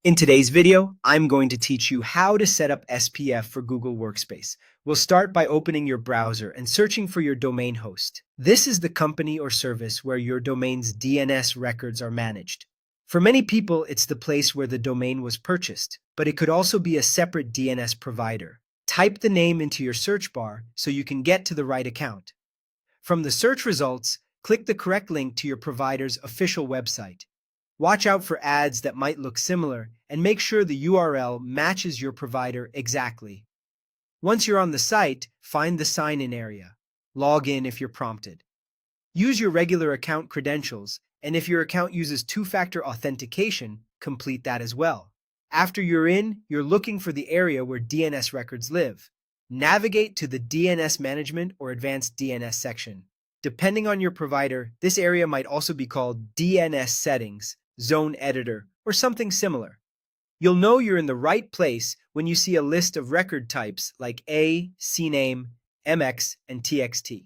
In today's video, I'm going to teach you how to set up SPF for Google Workspace. We'll start by opening your browser and searching for your domain host. This is the company or service where your domain's DNS records are managed. For many people, it's the place where the domain was purchased, but it could also be a separate DNS provider. Type the name into your search bar so you can get to the right account. From the search results, click the correct link to your provider's official website. Watch out for ads that might look similar and make sure the URL matches your provider exactly. Once you're on the site, find the sign-in area. Log in if you're prompted. Use your regular account credentials, and if your account uses two-factor authentication, complete that as well. After you're in, you're looking for the area where DNS records live. Navigate to the DNS Management or Advanced DNS section. Depending on your provider, this area might also be called DNS Settings, Zone Editor, or something similar. You'll know you're in the right place when you see a list of record types like A, CNAME, MX, and TXT.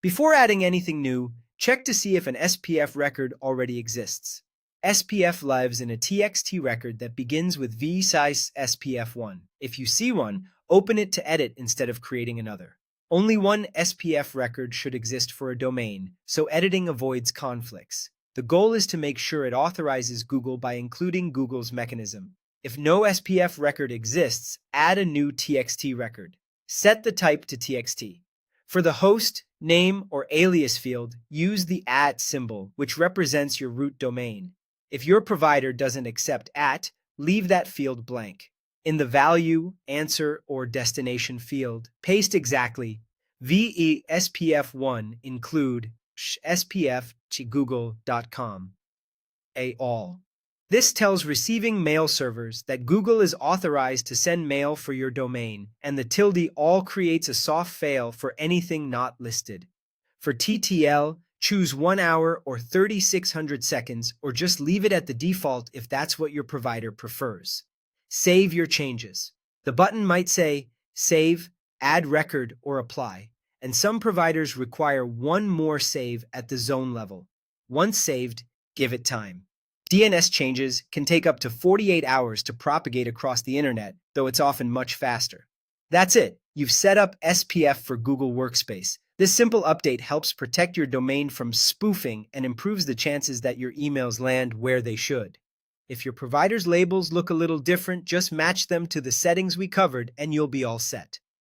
Before adding anything new, check to see if an SPF record already exists. SPF lives in a TXT record that begins with v-size SPF1. If you see one, open it to edit instead of creating another. Only one SPF record should exist for a domain, so editing avoids conflicts. The goal is to make sure it authorizes Google by including Google's mechanism. If no SPF record exists, add a new TXT record. Set the type to TXT. For the host, name, or alias field, use the @ symbol, which represents your root domain. If your provider doesn't accept @, leave that field blank. In the value, answer, or destination field, paste exactly VE-SPF1 include spf@google.com. All. This tells receiving mail servers that Google is authorized to send mail for your domain, and the tilde all creates a soft fail for anything not listed. For TTL, choose 1 hour or 3600 seconds, or just leave it at the default if that's what your provider prefers. Save your changes. The button might say Save, Add Record, or Apply, and some providers require one more save at the zone level. Once saved, give it time. DNS changes can take up to 48 hours to propagate across the internet, though it's often much faster. That's it. You've set up SPF for Google Workspace. This simple update helps protect your domain from spoofing and improves the chances that your emails land where they should. If your provider's labels look a little different, just match them to the settings we covered and you'll be all set.